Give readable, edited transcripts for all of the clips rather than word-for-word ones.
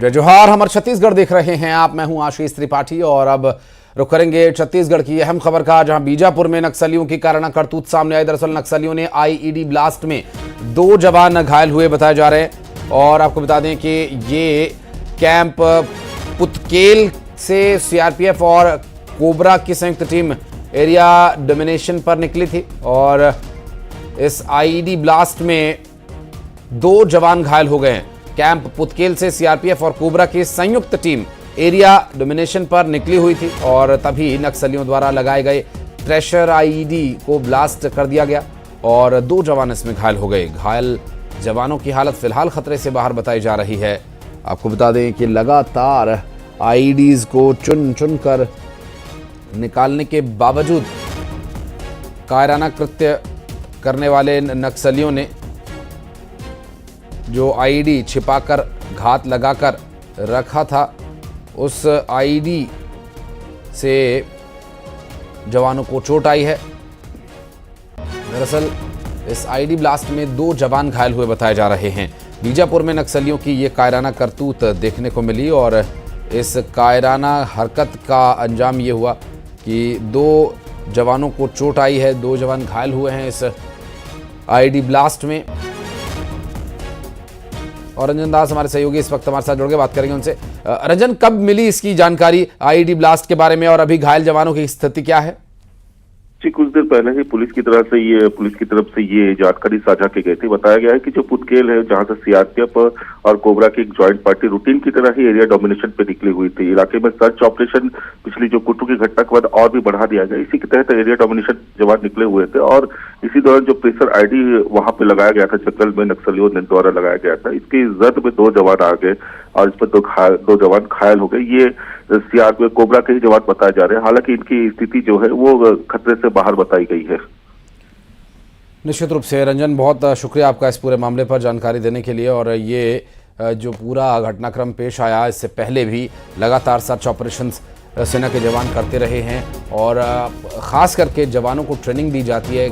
जय जोहार। हमारे छत्तीसगढ़ देख रहे हैं आप। मैं हूं आशीष त्रिपाठी और अब रुक करेंगे छत्तीसगढ़ की अहम खबर का, जहां बीजापुर में नक्सलियों की काराना करतूत सामने आई। दरअसल नक्सलियों ने आईईडी ब्लास्ट में 2 जवान घायल हुए बताए जा रहे हैं। और आपको बता दें कि ये कैंप पुतकेल से सीआरपीएफ और कोबरा की संयुक्त टीम एरिया डोमिनेशन पर निकली थी और इस आईईडी ब्लास्ट में 2 जवान घायल हो गए हैं। कैंप पुतकेल से सीआरपीएफ और कोबरा की संयुक्त टीम एरिया डोमिनेशन पर निकली हुई थी और तभी नक्सलियों द्वारा लगाए गए ट्रेशर आईईडी को ब्लास्ट कर दिया गया और 2 जवान इसमें घायल हो गए। घायल जवानों की हालत फिलहाल खतरे से बाहर बताई जा रही है। आपको बता दें कि लगातार आईईडीज को चुन चुन कर निकालने के बावजूद कायराना कृत्य करने वाले नक्सलियों ने जो आईईडी छिपाकर घात लगाकर रखा था, उस आईईडी से जवानों को चोट आई है। दरअसल इस आईईडी ब्लास्ट में 2 जवान घायल हुए बताए जा रहे हैं। बीजापुर में नक्सलियों की ये कायराना करतूत देखने को मिली और इस कायराना हरकत का अंजाम ये हुआ कि 2 जवानों को चोट आई है, 2 जवान घायल हुए हैं इस आईईडी ब्लास्ट में। और रंजन दास हमारे सहयोगी इस वक्त हमारे साथ जुड़ के बात करेंगे उनसे। रंजन, कब मिली इसकी जानकारी आईईडी ब्लास्ट के बारे में और अभी घायल जवानों की स्थिति क्या है? जी, कुछ देर पहले ही पुलिस की तरफ से ये जानकारी साझा की गई थी। बताया गया है कि जो पुतकेल है, जहां से सीआरपीएफ और कोबरा की एक ज्वाइंट पार्टी रूटीन की तरह ही एरिया डोमिनेशन पे निकली हुई थी। इलाके में सर्च ऑपरेशन पिछली जो कुट्टू की घटना के बाद और भी बढ़ा दिया गया। इसी के तहत एरिया डोमिनेशन जवान निकले हुए थे और इसी दौरान जो प्रेशर आईडी वहां पे लगाया गया था, जंगल में नक्सलियों द्वारा लगाया गया था, इसकी जद में 2 जवान आ गए और इस पर 2 जवान घायल हो गए। ये सीआरपीएफ कोबरा के ही जवान बताए जा रहे हैं। हालांकि इनकी स्थिति जो है वो खतरे से बाहर बताई गई है। निश्चित रूप से रंजन, बहुत शुक्रिया आपका इस पूरे मामले पर जानकारी देने के लिए। और ये जो पूरा घटनाक्रम पेश आया, इससे पहले भी लगातार सर्च ऑपरेशंस सेना के जवान करते रहे हैं और ख़ास करके जवानों को ट्रेनिंग दी जाती है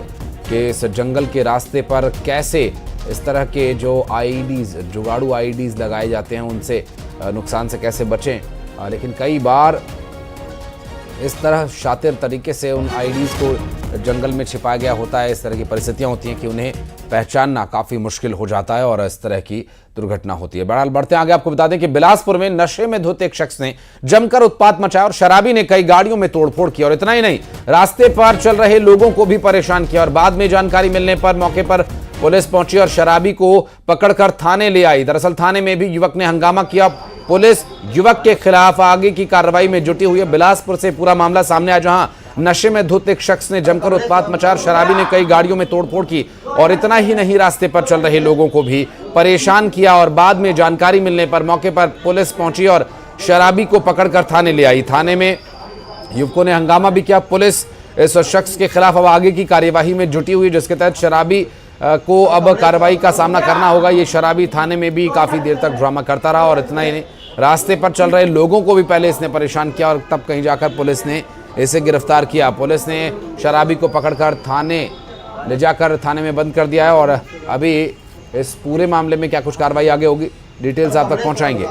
कि इस जंगल के रास्ते पर कैसे इस तरह के जो आईईडीज़, जुगाड़ू आईईडीज़ लगाए जाते हैं, उनसे नुकसान से कैसे बचें। लेकिन कई बार इस तरह शातिर तरीके से उन आईईडीज़ को जंगल में छिपाया गया होता है। इस तरह की परिस्थितियां होती हैं कि उन्हें पहचानना काफ़ी मुश्किल हो जाता है और इस तरह की दुर्घटना होती है। बहरहाल बढ़ते आगे आपको बता दें कि बिलासपुर में नशे में धुत एक शख्स ने जमकर उत्पात मचाया और शराबी ने कई गाड़ियों में तोड़फोड़ की और इतना ही नहीं, रास्ते पर चल रहे लोगों को भी परेशान किया। और बाद में जानकारी मिलने पर मौके पर पुलिस पहुंची और शराबी को पकड़कर थाने ले आई। दरअसल थाने में भी युवक ने हंगामा किया। पुलिस युवक के खिलाफ आगे की कार्रवाई में जुटी हुई है। बिलासपुर से पूरा मामला सामने आया, जहां नशे में धुत एक शख्स ने जमकर उत्पात मचाया, शराबी ने कई गाड़ियों में तोड़फोड़ की और इतना ही नहीं, रास्ते पर चल रहे लोगों को भी परेशान किया। और बाद में जानकारी मिलने पर मौके पर पुलिस पहुंची और शराबी को पकड़कर थाने ले आई। थाने में युवकों ने हंगामा भी किया। पुलिस इस शख्स के खिलाफ अब आगे की कार्यवाही में जुटी हुई, जिसके तहत शराबी को अब कार्रवाई का सामना करना होगा। ये शराबी थाने में भी काफ़ी देर तक ड्रामा करता रहा और इतना ही नहीं, रास्ते पर चल रहे लोगों को भी पहले इसने परेशान किया और तब कहीं जाकर पुलिस ने इसे गिरफ्तार किया। पुलिस ने शराबी को पकड़कर थाने ले जाकर थाने में बंद कर दिया है और अभी इस पूरे मामले में क्या कुछ कार्रवाई आगे होगी, डिटेल्स आप तक पहुंचाएंगे।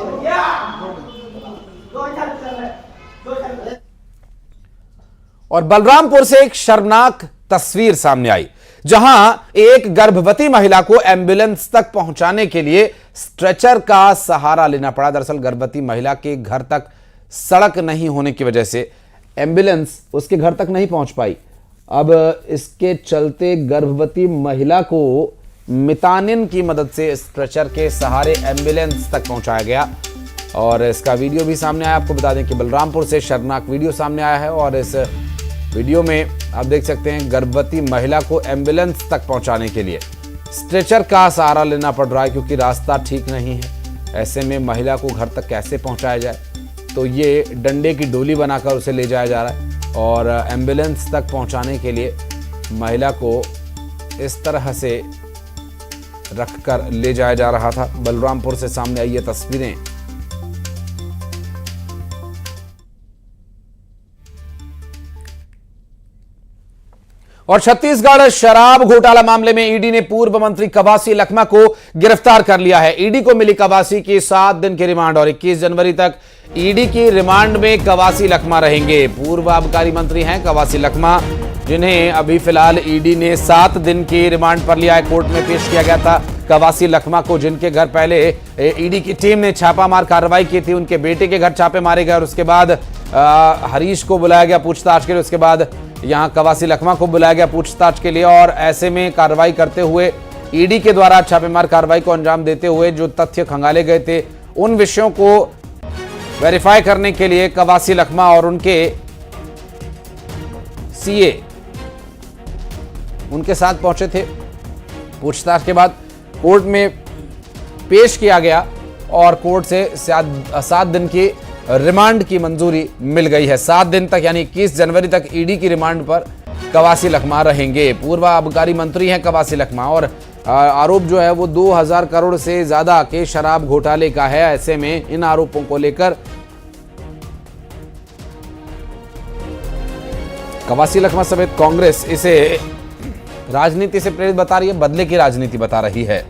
और बलरामपुर से एक शर्मनाक तस्वीर सामने आई, जहां एक गर्भवती महिला को एम्बुलेंस तक पहुंचाने के लिए स्ट्रेचर का सहारा लेना पड़ा। दरअसल गर्भवती महिला के घर तक सड़क नहीं होने की वजह से एम्बुलेंस उसके घर तक नहीं पहुंच पाई। अब इसके चलते गर्भवती महिला को मितानिन की मदद से स्ट्रेचर के सहारे एम्बुलेंस तक पहुंचाया गया और इसका वीडियो भी सामने आया। आपको बता दें कि बलरामपुर से शर्मनाक वीडियो सामने आया है और इस वीडियो में आप देख सकते हैं गर्भवती महिला को एम्बुलेंस तक पहुंचाने के लिए स्ट्रेचर का सहारा लेना पड़ रहा है, क्योंकि रास्ता ठीक नहीं है। ऐसे में महिला को घर तक कैसे पहुंचाया जाए, तो ये डंडे की डोली बनाकर उसे ले जाया जा रहा है और एम्बुलेंस तक पहुंचाने के लिए महिला को इस तरह से रखकर ले जाया जा रहा था। बलरामपुर से सामने आई ये तस्वीरें। और छत्तीसगढ़ शराब घोटाला मामले में ईडी ने पूर्व मंत्री कवासी लखमा को गिरफ्तार कर लिया है। ईडी को मिली कवासी की 7 दिन की रिमांड और 21 जनवरी तक ईडी की रिमांड में कवासी लखमा रहेंगे। पूर्व आबकारी मंत्री हैं कवासी लखमा, जिन्हें अभी फिलहाल ईडी ने 7 दिन की रिमांड पर लिया है। कोर्ट में पेश किया गया था कवासी लखमा को, जिनके घर पहले ईडी की टीम ने छापामार कार्रवाई की थी। उनके बेटे के घर छापे मारे गए और उसके बाद हरीश को बुलाया गया पूछताछ के लिए। उसके बाद यहां कवासी लखमा को बुलाया गया पूछताछ के लिए और ऐसे में कार्रवाई करते हुए ईडी के द्वारा छापेमार कार्रवाई को अंजाम देते हुए जो तथ्य खंगाले गए थे, उन विषयों को वेरीफाई करने के लिए कवासी लखमा और उनके सीए उनके साथ पहुंचे थे। पूछताछ के बाद कोर्ट में पेश किया गया और कोर्ट से 7 दिन की रिमांड की मंजूरी मिल गई है। 7 दिन तक यानी 21 जनवरी तक ईडी की रिमांड पर कवासी लखमा रहेंगे। पूर्व आबकारी मंत्री हैं कवासी लखमा और आरोप जो है वो 2000 करोड़ से ज्यादा के शराब घोटाले का है। ऐसे में इन आरोपों को लेकर कवासी लखमा समेत कांग्रेस इसे राजनीति से प्रेरित बता रही है, बदले की राजनीति बता रही है।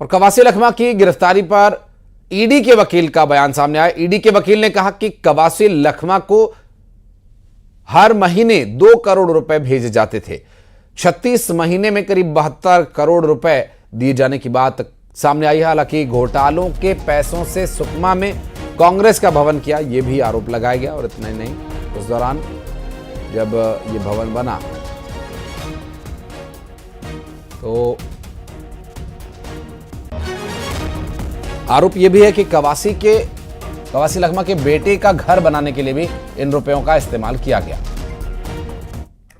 और कवासी लखमा की गिरफ्तारी पर ईडी के वकील का बयान सामने आया। ईडी के वकील ने कहा कि कवासी लखमा को हर महीने 2 करोड़ रुपए भेजे जाते थे। 36 महीने में करीब 72 करोड़ रुपए दिए जाने की बात सामने आई है। हालांकि घोटालों के पैसों से सुकमा में कांग्रेस का भवन किया, यह भी आरोप लगाया गया। और इतना ही नहीं, उस दौरान जब यह भवन बना तो आरोप यह भी है कि कवासी लखमा के बेटे का घर बनाने के लिए भी इन रुपयों का इस्तेमाल किया गया।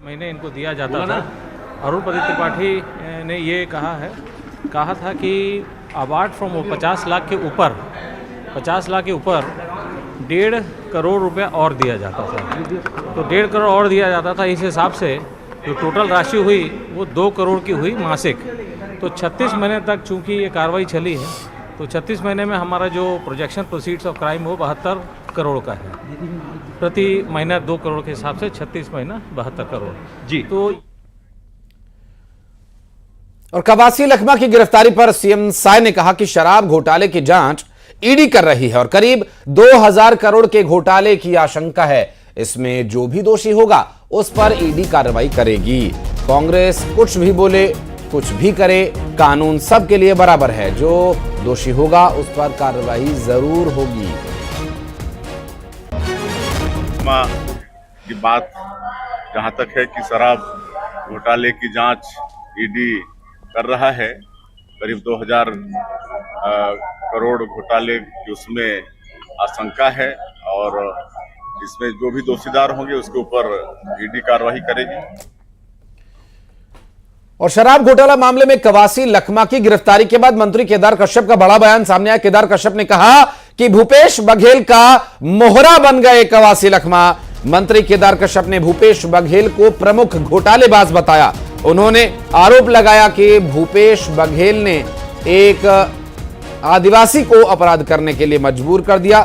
महीने इनको दिया जाता था। अरुण प्रदीप त्रिपाठी ने ये कहा था कि अवार्ड फ्रॉम 50 लाख के ऊपर 1.5 करोड़ रुपया और दिया जाता था। तो 1.5 करोड़ और दिया जाता था। इस हिसाब से जो टोटल राशि हुई वो 2 करोड़ की हुई मासिक। तो 36 महीने तक चूंकि ये कार्रवाई चली है, तो 36 महीने में हमारा जो प्रोजेक्शन प्रोसीड्स ऑफ क्राइम वो 72 करोड़ का है। प्रति महीना 2 करोड़ के हिसाब से 36 महीना 72 करोड़ जी। तो और कवासी लखमा की गिरफ्तारी पर सीएम साय ने कहा कि शराब घोटाले की जांच ईडी कर रही है और करीब 2000 करोड़ के घोटाले की आशंका है। इसमें जो भी दोषी होगा उस पर ईडी कार्रवाई करेगी। कांग्रेस कुछ भी बोले कुछ भी करे, कानून सबके लिए बराबर है। जो दोषी होगा उस पर कार्रवाई जरूर होगी। की बात जहां तक है कि शराब घोटाले की जांच ईडी कर रहा है, करीब 2000 करोड़ घोटाले की उसमें आशंका है और इसमें जो भी दोषीदार होंगे उसके ऊपर ईडी कार्रवाई करेगी। और शराब घोटाला मामले में कवासी लखमा की गिरफ्तारी के बाद मंत्री केदार कश्यप का बड़ा बयान सामने आया। केदार कश्यप ने कहा कि भूपेश बघेल का मोहरा बन गए कवासी लखमा। मंत्री केदार कश्यप ने भूपेश बघेल को प्रमुख घोटालेबाज बताया। उन्होंने आरोप लगाया कि भूपेश बघेल ने एक आदिवासी को अपराध करने के लिए मजबूर कर दिया।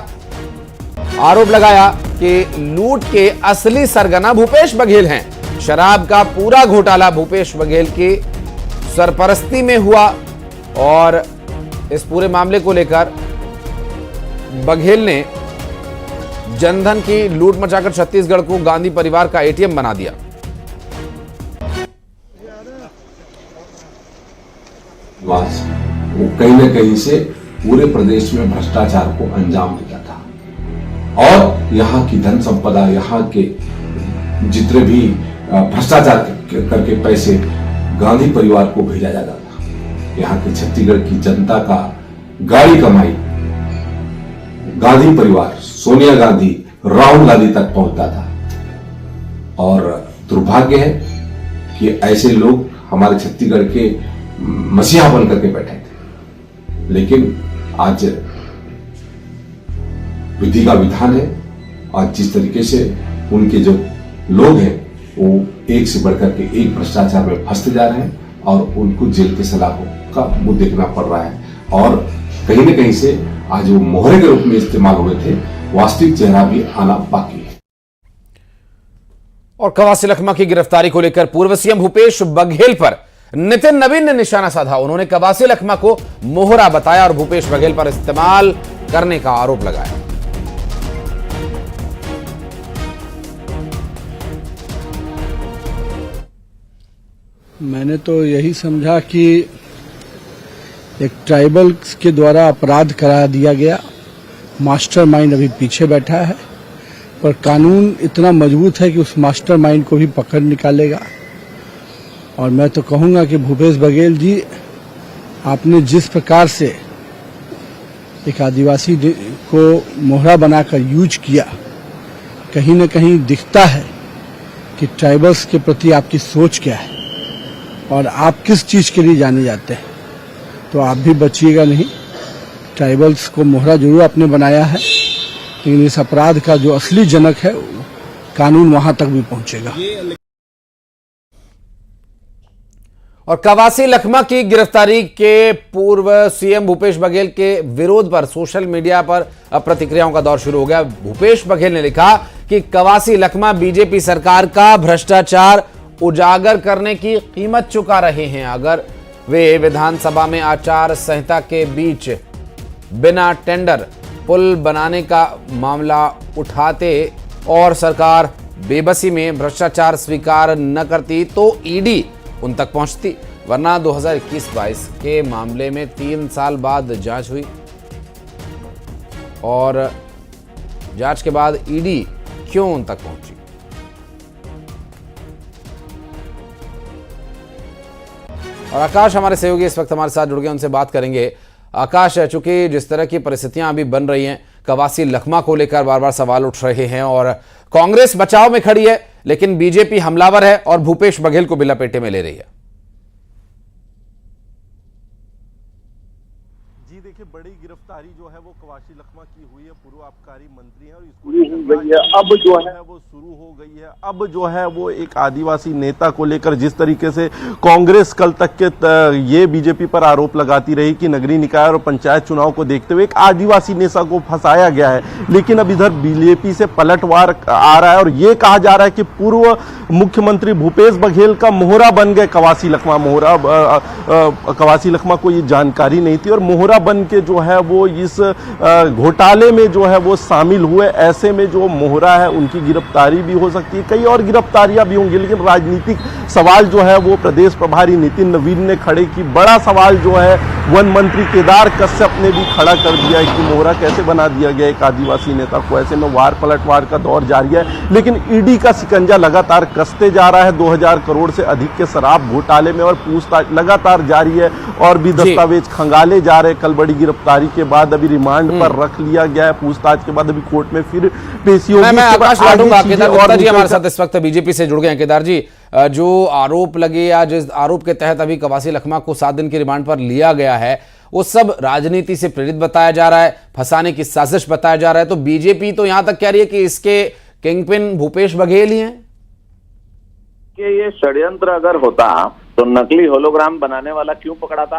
आरोप लगाया कि लूट के असली सरगना भूपेश बघेल हैं। शराब का पूरा घोटाला भूपेश बघेल की सरपरस्ती में हुआ और इस पूरे मामले को लेकर बघेल ने जनधन की लूट मचाकर छत्तीसगढ़ को गांधी परिवार का एटीएम बना दिया। वो कहीं न कहीं से पूरे प्रदेश में भ्रष्टाचार को अंजाम दिया था और यहाँ की धन संपदा, यहाँ के जितने भी भ्रष्टाचार करके पैसे गांधी परिवार को भेजा जाता था। यहाँ के छत्तीसगढ़ की जनता का गाड़ी कमाई गांधी परिवार, सोनिया गांधी, राहुल गांधी तक पहुंचता था। और दुर्भाग्य है कि ऐसे लोग हमारे छत्तीसगढ़ के मसीहा बन करके बैठे थे, लेकिन आज विधि का विधान है और जिस तरीके से उनके जो लोग हैं वो एक से बढ़कर के एक भ्रष्टाचार में फंसते जा रहे हैं और उनको जेल के सलाखों का मुंह देखना पड़ रहा है। और कहीं न कहीं से आज वो मोहरे के रूप में इस्तेमाल हुए थे, वास्तविक चेहरा भी आना बाकी है। और कवासी लखमा की गिरफ्तारी को लेकर पूर्व सीएम भूपेश बघेल पर नितिन नवीन ने निशाना साधा। उन्होंने कवासी लखमा को मोहरा बताया और भूपेश बघेल पर इस्तेमाल करने का आरोप लगाया। मैंने तो यही समझा कि एक ट्राइबल के द्वारा अपराध करा दिया गया, मास्टरमाइंड अभी पीछे बैठा है, पर कानून इतना मजबूत है कि उस मास्टरमाइंड को भी पकड़ निकालेगा। और मैं तो कहूंगा कि भूपेश बघेल जी, आपने जिस प्रकार से एक आदिवासी को मोहरा बनाकर यूज किया, कहीं न कहीं दिखता है कि ट्राइबल्स के प्रति आपकी सोच क्या है और आप किस चीज के लिए जाने जाते हैं। तो आप भी बचिएगा नहीं। ट्राइबल्स को मोहरा जरूर आपने बनाया है, लेकिन इस अपराध का जो असली जनक है कानून वहां तक भी पहुंचेगा। और कवासी लखमा की गिरफ्तारी के पूर्व सीएम भूपेश बघेल के विरोध पर सोशल मीडिया पर अब प्रतिक्रियाओं का दौर शुरू हो गया। भूपेश बघेल ने लिखा कि कवासी लखमा बीजेपी सरकार का भ्रष्टाचार उजागर करने की कीमत चुका रहे हैं। अगर वे विधानसभा में आचार संहिता के बीच बिना टेंडर पुल बनाने का मामला उठाते और सरकार बेबसी में भ्रष्टाचार स्वीकार न करती तो ईडी उन तक पहुंचती, वरना 2021-22 के मामले में 3 साल बाद जांच हुई और जांच के बाद ईडी क्यों उन तक पहुंची। और आकाश हमारे सहयोगी इस वक्त हमारे साथ जुड़ गए, उनसे बात करेंगे। आकाश, चूंकि जिस तरह की परिस्थितियां अभी बन रही हैं, कवासी लखमा को लेकर बार बार सवाल उठ रहे हैं और कांग्रेस बचाव में खड़ी है, लेकिन बीजेपी हमलावर है और भूपेश बघेल को भी लपेटे में ले रही है। जी देखिए, बड़ी गिरफ्तारी जो है वो कवासी लखमा की हुई है। पूर्व आबकारी मंत्री है और इसको अब जो है वो शुरू हो गई है। अब जो है वो एक आदिवासी नेता को लेकर जिस तरीके से कांग्रेस कल तक के ये बीजेपी पर आरोप लगाती रही कि नगरीय निकाय और पंचायत चुनाव को देखते हुए एक आदिवासी नेता को फंसाया गया है, लेकिन अब इधर बीजेपी से पलटवार आ रहा है और ये कहा जा रहा है कि पूर्व मुख्यमंत्री भूपेश बघेल का मोहरा बन गए कवासी लखमा। कवासी लखमा को ये जानकारी नहीं थी और मोहरा बन के जो है वो इस घोटाले में जो है वो शामिल हुए। ऐसे में जो मोहरा है उनकी गिरफ्तारी भी हो सकती है, कई और गिरफ्तारियां भी होंगी, लेकिन राजनीतिक सवाल जो है वो प्रदेश प्रभारी नितिन नवीन ने खड़े की। बड़ा सवाल जो है वन मंत्री केदार कश्यप ने भी खड़ा कर दिया है कि मोहरा कैसे बना दिया गया एक आदिवासी नेता को। ऐसे में वार पलटवार का दौर जारी है, लेकिन ईडी का शिकंजा लगातार कसते जा रहा है। 2000 करोड़ से अधिक के शराब घोटाले में और पूछताछ लगातार जारी है और भी दस्तावेज खंगाले जा रहे। कल बड़ी गिरफ्तारी के बाद अभी रिमांड पर रख लिया गया है, पूछताछ के बाद अभी कोर्ट में फिर पेशी होगी। मैं आकाश लाडूंगा। केदार गुप्ता जी हमारे साथ इस वक्त बीजेपी से जुड़ गए हैं। केदार जी, जो आरोप लगे या जिस आरोप के तहत अभी कवासी लखमा को 7 दिन की रिमांड पर लिया गया है, वो सब राजनीति से प्रेरित बताया जा रहा है, फंसाने की साजिश बताया जा रहा है। तो बीजेपी तो यहां तक कह रही है कि इसके किंगपिन भूपेश बघेल ही हैं। कि ये षड्यंत्र अगर होता तो नकली होलोग्राम बनाने वाला क्यों पकड़ा था?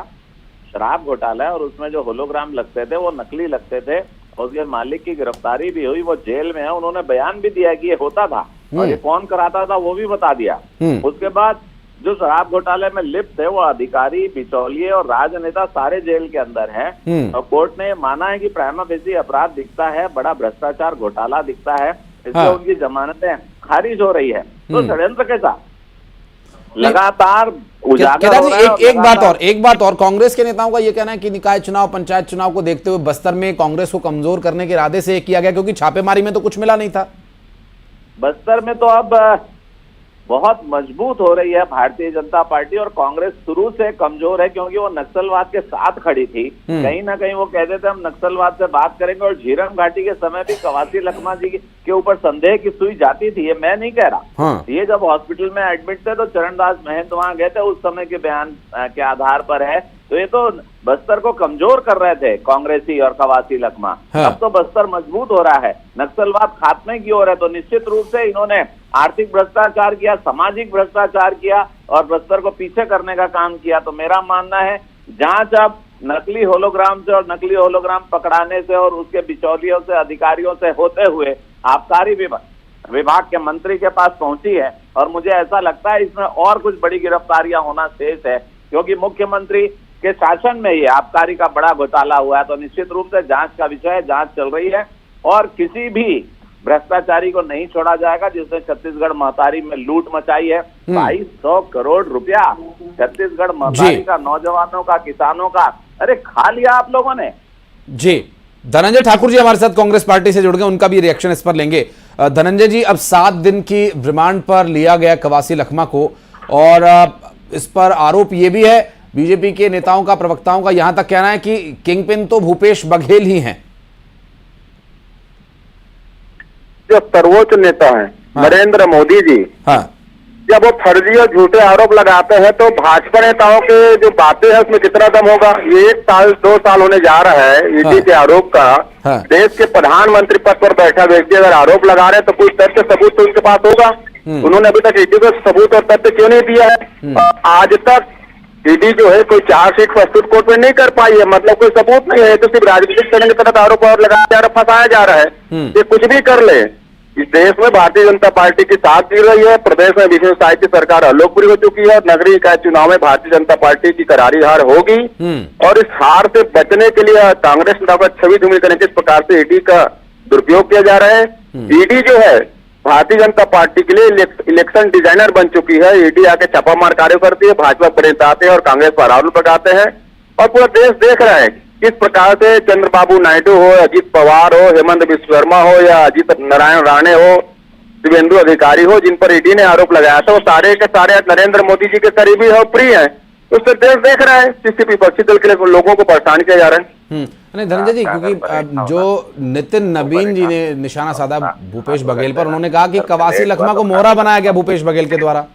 शराब घोटाला है और उसमें जो होलोग्राम लगते थे वो नकली लगते थे। उसके मालिक की गिरफ्तारी भी हुई, वो जेल में है, उन्होंने बयान भी दिया कि ये होता था और ये कौन कराता था वो भी बता दिया। उसके बाद जो शराब घोटाले में लिप्त है वो अधिकारी, बिचौलिए और राजनेता सारे जेल के अंदर हैं और कोर्ट ने माना है कि प्राइमा फेसी अपराध दिखता है, बड़ा भ्रष्टाचार घोटाला दिखता है, इसलिए उनकी जमानतें खारिज हो रही है। तो षड्यंत्र कैसा लगातार उजागर हो रहा है। एक बात और कांग्रेस के नेताओं का यह कहना है कि निकाय चुनाव, पंचायत चुनाव को देखते हुए बस्तर में कांग्रेस को कमजोर करने के इरादे से किया गया, क्योंकि छापेमारी में तो कुछ मिला नहीं था। बस्तर में तो अब बहुत मजबूत हो रही है भारतीय जनता पार्टी और कांग्रेस शुरू से कमजोर है, क्योंकि वो नक्सलवाद के साथ खड़ी थी। कहीं ना कहीं वो कहते थे हम नक्सलवाद से बात करेंगे और झीरम घाटी के समय भी कवासी लखमा जी के ऊपर संदेह की सुई जाती थी। ये मैं नहीं कह रहा। ये जब हॉस्पिटल में एडमिट थे तो चरणदास महंत वहां गए थे, उस समय के बयान के आधार पर है। तो ये तो बस्तर को कमजोर कर रहे थे कांग्रेसी और कवासी लखमा। अब तो बस्तर मजबूत हो रहा है, नक्सलवाद खात्मे की ओर है। तो निश्चित रूप से इन्होंने आर्थिक भ्रष्टाचार किया, सामाजिक भ्रष्टाचार किया और भ्रष्टाचार को पीछे करने का काम किया। तो मेरा मानना है जांच अब नकली होलोग्राम से और नकली होलोग्राम पकड़ाने से और उसके बिचौलियों से, अधिकारियों से होते हुए आबकारी विभाग के मंत्री के पास पहुंची है। और मुझे ऐसा लगता है इसमें और कुछ बड़ी गिरफ्तारियां होना शेष है, क्योंकि मुख्यमंत्री के शासन में ही आबकारी का बड़ा घोटाला हुआ है। तो निश्चित रूप से जांच का विषय है, जांच चल रही है और किसी भी भ्रष्टाचारी को नहीं छोड़ा जाएगा जिसने छत्तीसगढ़ महतारी में लूट मचाई है। 2200 करोड़ रुपया छत्तीसगढ़ महतारी का, नौजवानों का, किसानों का, अरे खा लिया आप लोगों ने। जी, धनंजय ठाकुर जी हमारे साथ कांग्रेस पार्टी से जुड़ गए, उनका भी रिएक्शन इस पर लेंगे। धनंजय जी, अब 7 दिन की रिमांड पर लिया गया कवासी लखमा को और इस पर आरोप ये भी है, बीजेपी के नेताओं का, प्रवक्ताओं का यहां तक कहना है कि किंगपिन तो भूपेश बघेल ही हैं। जो सर्वोच्च नेता हैं नरेंद्र मोदी जी, जब वो फर्जी और झूठे आरोप लगाते हैं तो भाजपा नेताओं के जो बातें हैं उसमें कितना दम होगा। ये 1 साल 2 साल होने जा रहा है ईडी के आरोप का। देश के प्रधानमंत्री पद पर बैठा व्यक्ति अगर आरोप लगा रहे हैं तो कुछ तथ्य सबूत तो उसके पास होगा। उन्होंने अभी तक ईडी को सबूत और तथ्य क्यों नहीं दिया है? आज तक ईडी जो है कोई चार्जशीट प्रस्तुत कोर्ट में नहीं कर पाई है, मतलब कोई सबूत नहीं है। तो सिर्फ राजनीतिक तरह के तहत आरोप और लगाया जा रहा, फंसाया जा रहा है। ये कुछ भी कर ले, इस देश में भारतीय जनता पार्टी की साथ गिर रही है। प्रदेश में विष्णु साय की सरकार अलोकप्रिय हो चुकी है और नगरीय निकाय चुनाव में भारतीय जनता पार्टी की करारी हार होगी। और इस हार से बचने के लिए कांग्रेस नेताओं का छवि धूमिल करने के इस प्रकार से ईडी का दुरुपयोग किया जा रहा है। ईडी जो है भारतीय जनता पार्टी के लिए इलेक्शन डिजाइनर बन चुकी है। ईडी आके छापामार कार्य करती है, भाजपा पर नेता आते हैं और कांग्रेस पर आरोप लगाते हैं और पूरा देश देख रहा है किस प्रकार से चंद्रबाबू नायडू हो, अजीत पवार हो, हेमंत बिस्व शर्मा हो या अजीत नारायण राणे हो, शिवेंदु अधिकारी हो, जिन पर ईडी ने आरोप लगाया था, वो सारे के सारे नरेंद्र मोदी जी के करीबी और प्रिय हैं। उससे देश देख रहा है किसी विपक्षी दल के लिए लोगों को परेशान किया जा रहा है। नहीं धनंजय जी, क्योंकि जो नितिन नवीन जी ने निशाना साधा भूपेश बघेल पर, उन्होंने कहा कि कवासी लखमा को मोहरा बनाया गया भूपेश बघेल के द्वारा।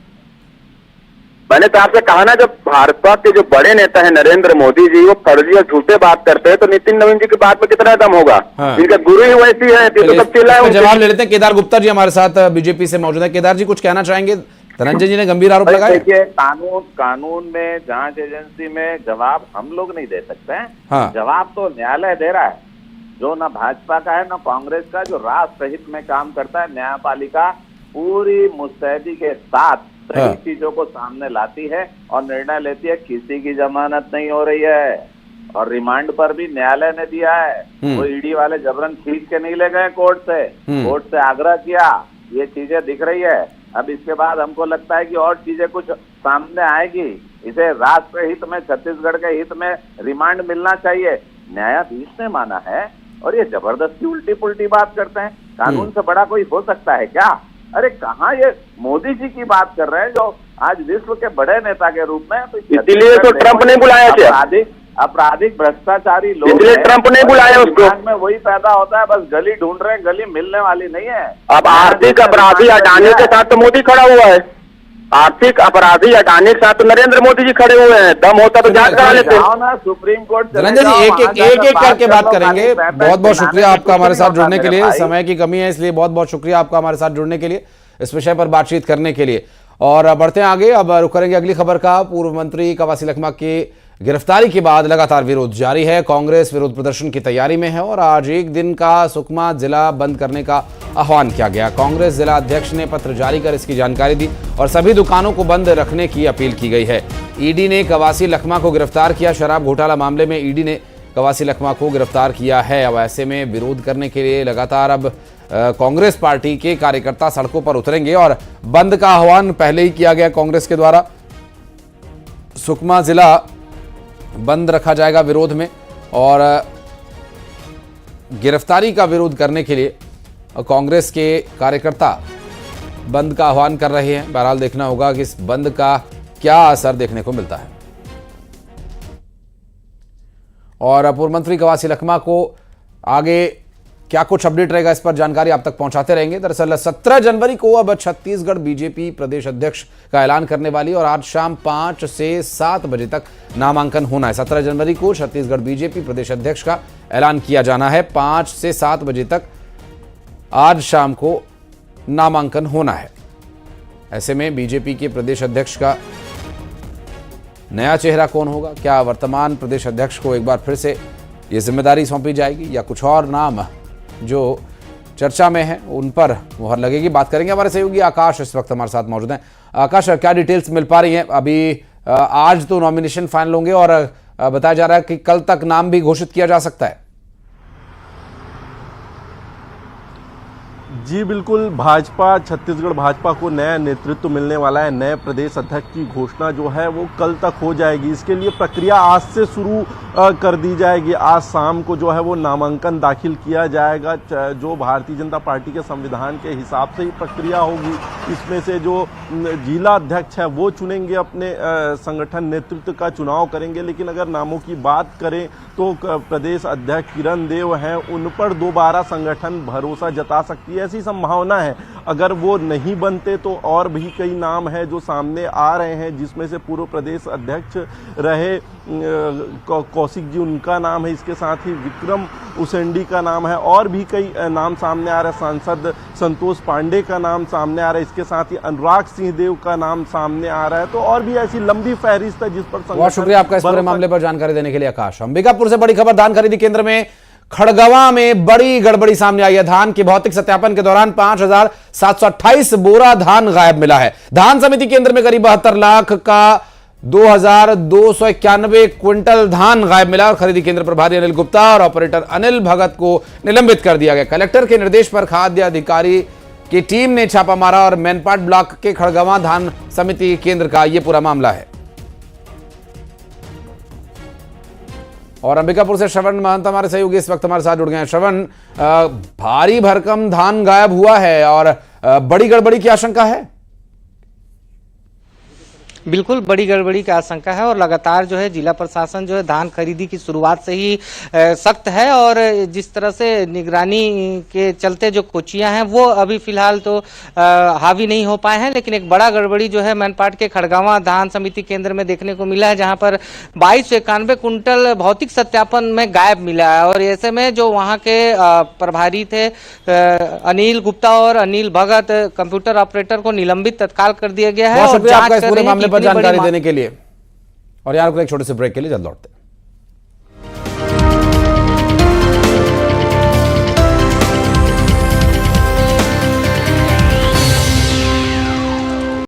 मैंने तो आपसे कहा ना, जब भाजपा के जो बड़े नेता है नरेंद्र मोदी जी वो फर्जी और झूठे बात करते हैं तो नितिन नवीन जी की बात में कितना दम होगा? इनका गुरु ही वैसी है, तो सब चिल्लाए। जवाब ले लेते हैं। केदार गुप्ता जी हमारे साथ बीजेपी से मौजूद है। केदार जी, कुछ कहना चाहेंगे? धनंजय जी ने गंभीर आरोप लगाए। देखिए, कानून में, जांच एजेंसी में जवाब हम लोग नहीं दे सकते हैं। जवाब तो न्यायालय दे रहा है, जो ना भाजपा का है ना कांग्रेस का, जो राष्ट्र हित में काम करता है। न्यायपालिका पूरी मुस्तैदी के साथ सही चीजों को सामने लाती है और निर्णय लेती है। किसी की जमानत नहीं हो रही है और रिमांड पर भी न्यायालय ने दिया है। वो ईडी वाले जबरन खींच के नहीं ले गए कोर्ट से आग्रह किया। ये चीजें दिख रही है। अब इसके बाद हमको लगता है कि और चीजें कुछ सामने आएगी। इसे राष्ट्र हित में, छत्तीसगढ़ के हित में रिमांड मिलना चाहिए। न्यायाधीश ने माना है और ये जबरदस्ती उल्टी पुल्टी बात करते हैं। कानून से बड़ा कोई हो सकता है क्या? अरे कहाँ ये मोदी जी की बात कर रहे हैं जो आज विश्व के बड़े नेता के रूप में। तो इसलिए तो ट्रंप ने बुलाया क्या? आपराधिक भ्रष्टाचारी लोग, इसलिए ट्रंप ने बुलाया उसको। में वही पैदा होता है, बस गली ढूंढ रहे हैं, गली मिलने वाली नहीं है। अब आर्थिक अपराधी अडानी के साथ तो मोदी खड़ा हुआ है। आर्थिक अपराधी अडानी के साथ तो नरेंद्र मोदी जी खड़े हुए हैं। दम होता तो जांच करा लेते ना सुप्रीम कोर्ट। धनंजय जी, एक करके बात करेंगे। बहुत बहुत शुक्रिया आपका हमारे साथ जुड़ने के लिए। समय की कमी है इसलिए बहुत बहुत शुक्रिया आपका हमारे साथ जुड़ने के लिए, इस विषय पर बातचीत करने के लिए। और बढ़ते हैं आगे। अब रुक करेंगे अगली खबर का। पूर्व मंत्री कवासी लखमा की गिरफ्तारी के बाद लगातार विरोध जारी है। कांग्रेस विरोध प्रदर्शन की तैयारी में है और आज एक दिन का सुकमा जिला बंद करने का आह्वान किया गया। कांग्रेस जिला अध्यक्ष ने पत्र जारी कर इसकी जानकारी दी और सभी दुकानों को बंद रखने की अपील की गई है। ईडी ने कवासी लखमा को गिरफ्तार किया। शराब घोटाला मामले में ईडी ने कवासी लखमा को गिरफ्तार किया है। अब ऐसे में विरोध करने के लिए लगातार अब कांग्रेस पार्टी के कार्यकर्ता सड़कों पर उतरेंगे और बंद का आह्वान पहले ही किया गया कांग्रेस के द्वारा। सुकमा जिला बंद रखा जाएगा विरोध में और गिरफ्तारी का विरोध करने के लिए कांग्रेस के कार्यकर्ता बंद का आह्वान कर रहे हैं। बहरहाल देखना होगा कि इस बंद का क्या असर देखने को मिलता है। और पूर्व मंत्री कवासी लखमा को आगे क्या कुछ अपडेट रहेगा, इस पर जानकारी आप तक पहुंचाते रहेंगे। दरअसल 17 जनवरी को अब छत्तीसगढ़ बीजेपी प्रदेश अध्यक्ष का ऐलान करने वाली और आज शाम 5 से 7 बजे तक नामांकन होना है। 17 जनवरी को छत्तीसगढ़ बीजेपी प्रदेश अध्यक्ष का ऐलान किया जाना है। 5 से 7 बजे तक आज शाम को नामांकन होना है। ऐसे में बीजेपी के प्रदेश अध्यक्ष का नया चेहरा कौन होगा? क्या वर्तमान प्रदेश अध्यक्ष को एक बार फिर से ये जिम्मेदारी सौंपी जाएगी या कुछ और नाम जो चर्चा में है उन पर मुहर लगेगी? बात करेंगे। हमारे सहयोगी आकाश इस वक्त हमारे साथ मौजूद हैं। आकाश, क्या डिटेल्स मिल पा रही हैं? अभी आज तो नॉमिनेशन फाइनल होंगे और बताया जा रहा है कि कल तक नाम भी घोषित किया जा सकता है। जी बिल्कुल, भाजपा छत्तीसगढ़ भाजपा को नया नेतृत्व मिलने वाला है। नए प्रदेश अध्यक्ष की घोषणा जो है वो कल तक हो जाएगी। इसके लिए प्रक्रिया आज से शुरू कर दी जाएगी। आज शाम को जो है वो नामांकन दाखिल किया जाएगा। जो भारतीय जनता पार्टी के संविधान के हिसाब से ही प्रक्रिया होगी। इसमें से जो जिला अध्यक्ष है वो चुनेंगे, अपने संगठन नेतृत्व का चुनाव करेंगे। लेकिन अगर नामों की बात करें तो प्रदेश अध्यक्ष किरण देव हैं, उन पर दोबारा संगठन भरोसा जता सकती है, ऐसी संभावना है। अगर वो नहीं बनते तो और भी कई नाम हैं जो सामने आ रहे हैं, जिसमें से पूर्व प्रदेश अध्यक्ष रहे कौशिक जी, उनका नाम है। इसके साथ ही विक्रम उसेंडी का नाम है और भी कई नाम सामने आ रहे हैं। सांसद संतोष पांडे का नाम सामने आ रहा है। इसके साथ ही अनुराग सिंहदेव का नाम सामने आ रहा है। तो और भी ऐसी लंबी फहरिस्त है जिस पर बहुत शुक्रिया आपका इस पूरे मामले पर जानकारी देने के लिए आकाश। अंबिकापुर से बड़ी खबर, धान खरीदी केंद्र में खड़गवां में बड़ी गड़बड़ी सामने आई है। धान के भौतिक सत्यापन के दौरान 5,728 बोरा धान गायब मिला है। धान समिति केंद्र में करीब 72 लाख का 2,291 क्विंटल धान गायब मिला और खरीदी केंद्र प्रभारी अनिल गुप्ता और ऑपरेटर अनिल भगत को निलंबित कर दिया गया। कलेक्टर के निर्देश पर खाद्य अधिकारी की टीम ने छापा मारा और मैनपाट ब्लॉक के खड़गवां धान समिति केंद्र का यह पूरा मामला है। और अंबिकापुर से श्रवण महंत हमारे सहयोगी इस वक्त हमारे साथ जुड़ गए हैं। श्रवण, भारी भरकम धान गायब हुआ है और बड़ी गड़बड़ी की आशंका है। बिल्कुल बड़ी गड़बड़ी की आशंका है और लगातार जो है जिला प्रशासन जो है धान खरीदी की शुरुआत से ही सख्त है और जिस तरह से निगरानी के चलते जो कोचियां हैं वो अभी फिलहाल तो हावी नहीं हो पाए हैं। लेकिन एक बड़ा गड़बड़ी जो है मैनपाट के खड़गवां धान समिति केंद्र में देखने को मिला है, जहां पर 2291 कुंटल भौतिक सत्यापन में गायब मिला है। और ऐसे में जो वहां के प्रभारी थे अनिल गुप्ता और अनिल भगत, कंप्यूटर ऑपरेटर को निलंबित तत्काल कर दिया गया है। और जानकारी देने के लिए और यार एक छोटे से ब्रेक के लिए जल्द लौटते हैं।